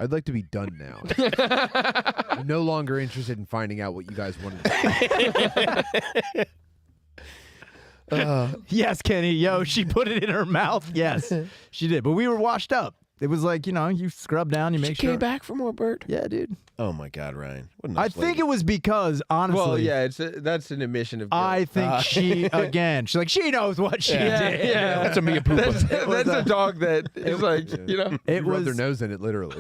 I'd like to be done now. I'm no longer interested in finding out what you guys wanted to Yes, Kenny. Yo, she put it in her mouth. Yes, she did. But we were washed up. It was like, you scrub down, you make She sure. came back for more, Bert. Yeah, dude. Oh my God, Ryan. What a I nice think lady. it was because, honestly. Well, yeah, that's an admission of guilt. I think she's like, she knows what she did. Yeah. That's a Mia Poopa. That's a dog that is like, It You rubbed was her nose in it, literally.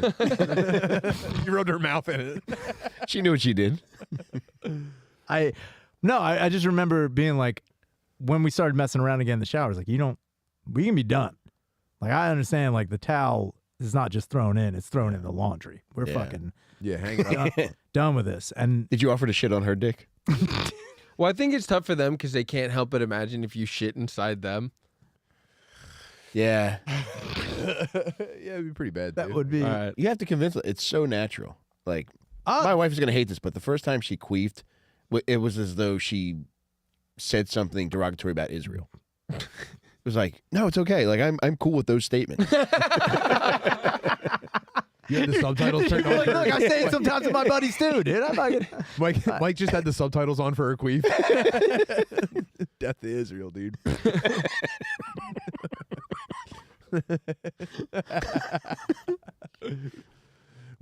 You rubbed her mouth in it. She knew what she did. I just remember being like, when we started messing around again in the showers, like, we can be done. Like, I understand, like, the towel is not just thrown in, it's thrown in the laundry. We're fucking Yeah, hang it up. done with this. And Did you offer to shit on her dick? Well, I think it's tough for them because they can't help but imagine if you shit inside them. Yeah. Yeah, it'd be pretty bad. that dude. would be. All right. You have to convince her. It's so natural. Like, my wife is going to hate this, but the first time she queefed, it was as though she said something derogatory about Israel. It was like, no, it's okay. Like, I'm cool with those statements. You had the subtitles turned on. Like, look, I say it sometimes to my buddies too, dude. I'm fucking. Mike just had the subtitles on for her queef. Death to Israel, dude.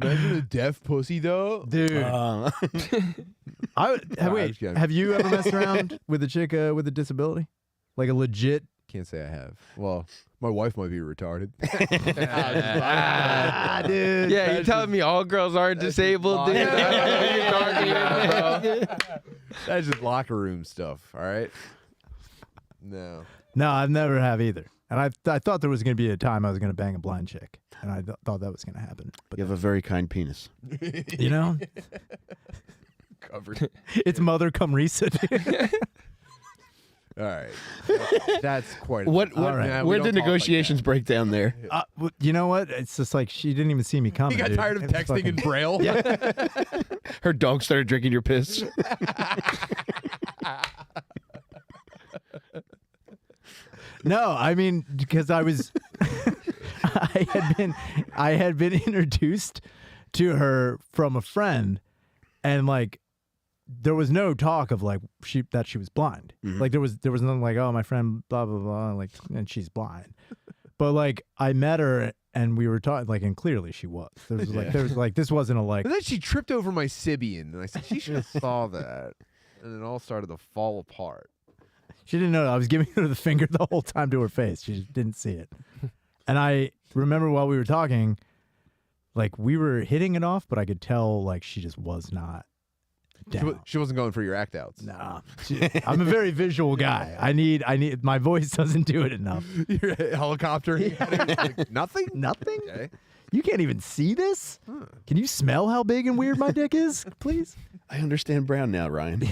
Imagine a deaf pussy though. Dude. Uh, just kidding. Have you ever messed around with a chick with a disability? Like a legit. Can't say I have. Well, my wife might be retarded. Dude. Yeah, you're telling me all girls aren't disabled, dude? I don't know what you're talking about, bro. That's just locker room stuff. All right. No. No, I've never have either. And I thought there was going to be a time I was going to bang a blind chick, and I thought that was going to happen. But you have a very kind penis. Covered. It's mother come recent. All right. That's quite. What? All right. Nah, we Where don't did talk like negotiations break down there? You know what? It's just like she didn't even see me coming. He got dude. tired of It was texting fucking- in Braille. Her dog started drinking your piss. No, I mean because I was, I had been introduced to her from a friend, and like there was no talk of like that she was blind. Like there was nothing like, oh, my friend blah blah blah, like, and she's blind. But like I met her and we were talking like, and clearly she was. There was like this wasn't a like. And then she tripped over my Sibian, and I said she should have saw that, and it all started to fall apart. She didn't know I was giving her the finger the whole time to her face. She just didn't see it. And I remember while we were talking, like we were hitting it off, but I could tell like she just was not down. She wasn't going for your act outs. Nah, I'm a very visual guy. I need my voice doesn't do it enough. You're a helicopter. Like, nothing. Nothing? Okay. You can't even see this? Can you smell how big and weird my dick is, please? I understand brown now, Ryan.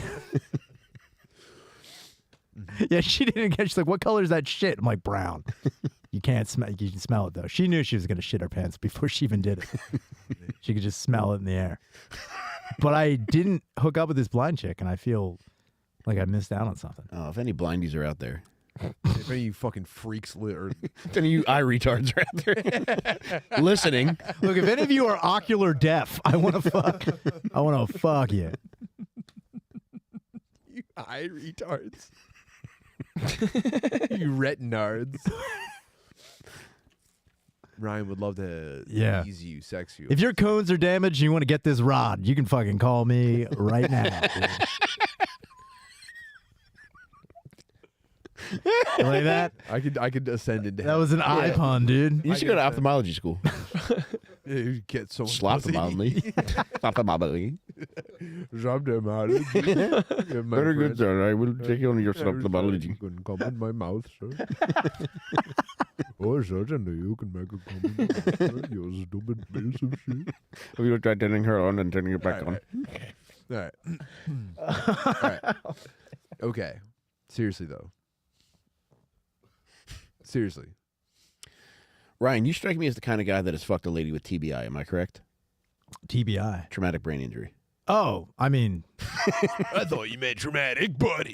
Yeah, she didn't get. She's like, "What color is that shit?" I'm like, "Brown." You can't smell. You can smell it though. She knew she was gonna shit her pants before she even did it. She could just smell it in the air. But I didn't hook up with this blind chick, and I feel like I missed out on something. Oh, if any blindies are out there, If any of you fucking freaks or if any of you eye retards are out there listening, Look, if any of you are ocular deaf, I want to fuck. I want to fuck you. you eye retards, you retinards. Ryan would love to tease you, sex you. If your cones are damaged and you want to get this rod, you can fucking call me right now. Dude. You like that? I could ascend into That was an eye pun, dude. you should go to ophthalmology school. you get so much Slophthalmology. Ophthalmology. Very good, sir. I will take you on your ophthalmology. Can come in my mouth, sir. Oh, certainly you can make a comment. Sir. You stupid piece of shit. We will try turning her on and turning it back on. All right. All right. Okay. Seriously though. Seriously. Ryan, you strike me as the kind of guy that has fucked a lady with TBI. Am I correct? TBI. Traumatic brain injury. Oh, I mean, I thought you meant traumatic, buddy.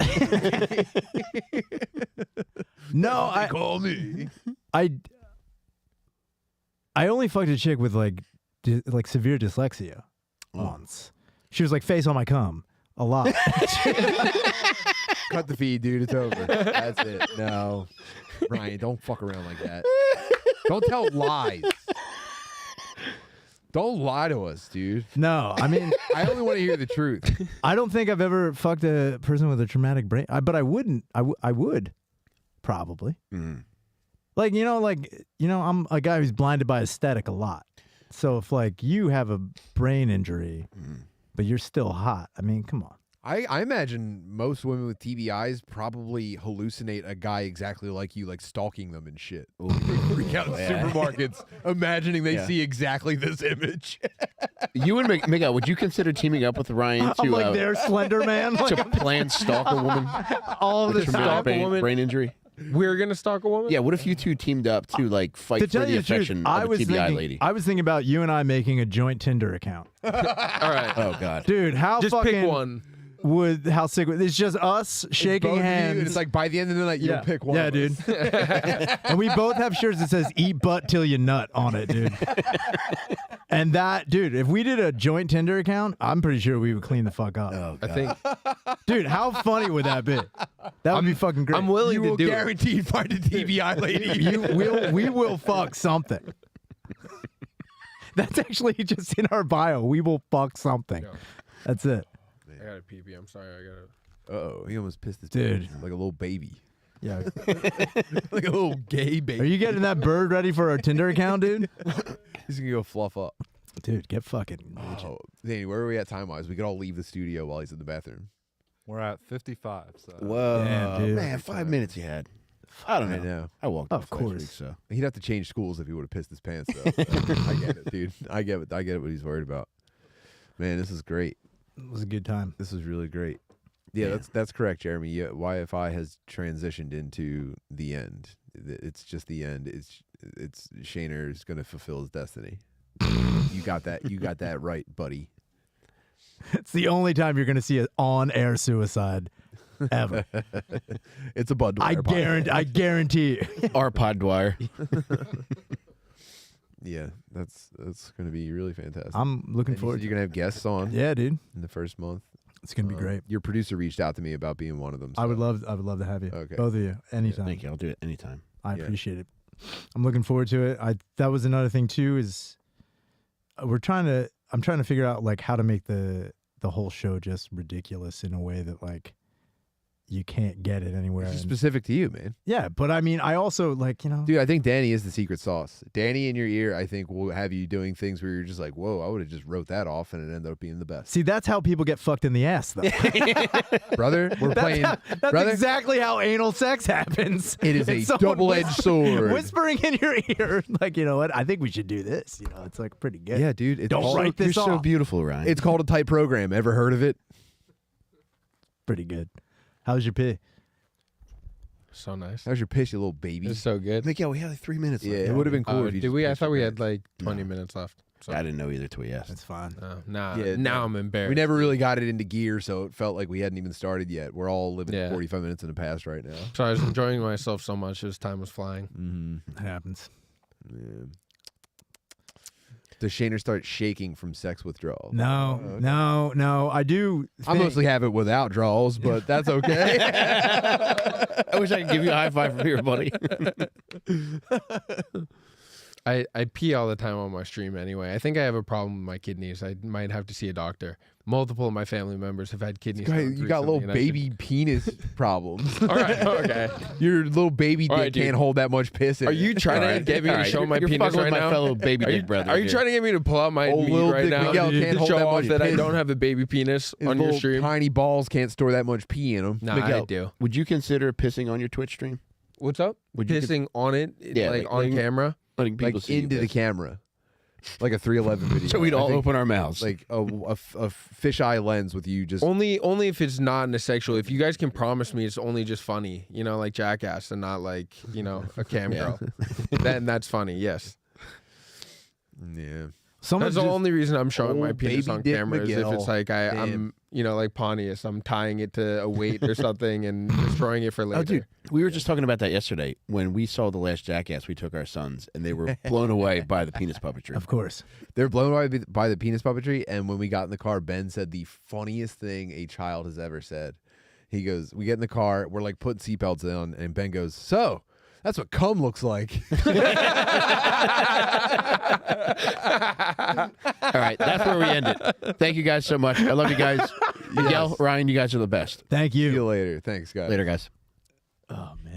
no, Call me. I only fucked a chick with like severe dyslexia once. She was like face on my cum a lot. Cut the feed, dude. It's over. That's it. No, Ryan, don't fuck around like that. Don't tell lies. Don't lie to us, dude. No, I mean, I only want to hear the truth. I don't think I've ever fucked a person with a traumatic brain, but I wouldn't. I would, probably. Mm. Like, I'm a guy who's blinded by aesthetic a lot. So if, like, you have a brain injury, but you're still hot, I mean, come on. I imagine most women with TBIs probably hallucinate a guy exactly like you, like stalking them and shit. They freak out in supermarkets, imagining they see exactly this image. You and Miguel, would you consider teaming up with Ryan I'm to like their Slender Man. to plan stalk a woman All of with the traumatic stuff. brain injury? We're gonna stalk a woman. Yeah. What if you two teamed up to like fight To for tell the you the truth, affection I of a was TBI lady? I was thinking about you and I making a joint Tinder account. All right. Oh God. Dude, how Just fucking pick one. how sick would it's just us shaking Both of you, hands. and it's like by the end of the night, you'll pick one. Yeah, of dude. us. And we both have shirts that says "Eat butt till you nut" on it, dude. And that, dude, if we did a joint Tinder account, I'm pretty sure we would clean the fuck up. Oh, I God. think Dude, how funny would that be? That would be fucking great. I'm willing You to will do it. guaranteed find a TBI lady. We will fuck something. That's actually just in our bio. We will fuck something. Yeah. That's it. I got a pee. I'm sorry. I got to. Uh-oh, he almost pissed his Dude. pants like a little baby. Yeah. Like a little gay baby. Are you getting that bird ready for our Tinder account, dude? He's gonna go fluff up. Dude, get fucking. Oh, Danny, where are we at time-wise? We could all leave the studio while he's in the bathroom. We're at 55. So. Whoa, Damn, dude. man! 5 minutes you had. I don't know. I know. I walked. Of off last course. week, so He'd have to change schools if he would have pissed his pants, though. I get it, dude. I get what he's worried about. Man, this is great. It was a good time. This is really great. Yeah, that's correct, Jeremy. Yeah, YFI has transitioned into the end. It's just the end. It's Shaner is going to fulfill his destiny. You got that. You got that right, buddy. It's the only time you're going to see an on-air suicide ever. It's a Bud I Dwyer guarantee. I guarantee you. our pod Dwyer. Yeah, that's going to be really fantastic. I'm looking And you forward. said you're going to have guests on Yeah, dude. in the first month. It's going to be great. Your producer reached out to me about being one of them. I would so- love to have you. Okay. Both of you. Anytime. Thank you. I'll do it anytime. I Yeah. appreciate it. I'm looking forward to it. That was another thing too, is I'm trying to figure out like how to make the whole show just ridiculous in a way that like you can't get it anywhere. It's just And- specific to you, man. yeah, but I mean, I also like, Dude, I think Danny is the secret sauce. Danny in your ear, I think, will have you doing things where you're just like, whoa, I would have just wrote that off and it ended up being the best. see, that's how people get fucked in the ass though. Brother, we're playing. That's brother, exactly how anal sex happens. it is a It's someone double-edged sword. whispering in your ear, like, you know what? I think we should do this. It's like pretty good. Yeah, dude. It's Don't called, write this You're so off. beautiful, Ryan. It's called a tight program. Ever heard of it? Pretty good. How's your pee? So nice. How's your piss, you little baby? It's so good. Miguel, we had like 3 minutes Yeah, left. it would have been cool Oh, if you did just we? I pissed thought your we had pants. like 20 minutes left. So. I didn't know either till we asked. That's fine. Nah. Yeah, now no. I'm embarrassed. We never really got it into gear, so it felt like we hadn't even started yet. We're all living Yeah. 45 minutes in the past right now. So I was enjoying myself so much as time was flying. Mm-hmm. It happens. Yeah. Does Shaner start shaking from sex withdrawal? No, okay. no. I do. I think- mostly have it without draws, but that's okay. I wish I could give you a high five from here, buddy. I pee all the time on my stream anyway. I think I have a problem with my kidneys. I might have to see a doctor. Multiple of my family members have had kidney stones You got recently, little and I baby penis problems. should- All right, okay. Your little baby dick All right, dude. can't hold that much piss in Are it. you trying to get me to show my You're penis fucking right with my now? fellow baby Are you, dick brother. are you here. trying to get me to pull out my Old meat little right dick now Miguel to can't hold show that off much that I piss. don't have a baby penis His on your little stream? tiny balls can't store that much pee in them. Nah, Miguel, I do. Would you consider pissing on your Twitch stream? What's up? Would you Pissing on it, Yeah, like like- on like- camera? Letting people Like see you into the piss? camera. Like a 311 video. So we'd I all think, open our mouths. like a fisheye lens with you just. Only if it's not in a sexual. If you guys can promise me it's only just funny, like Jackass, and not like a cam Yeah. girl, then that's funny. Yes, Yeah. Someone that's the only reason I'm showing my Old penis baby on dick camera is if Miguel. it's like I'm like Pontius, I'm tying it to a weight or something and destroying it for later. Oh, dude, we were just talking about that yesterday when we saw The Last Jackass. We took our sons, and they were blown away by the penis puppetry. Of course. They're blown away by the penis puppetry. And when we got in the car, Ben said the funniest thing a child has ever said. He goes, we get in the car, we're like putting seatbelts on, and Ben goes, so that's what cum looks like. All right, that's where we end it. Thank you guys so much. I love you guys. Miguel, Ryan, you guys are the best. Thank See you you. later. Thanks, guys. Later, guys. Oh man.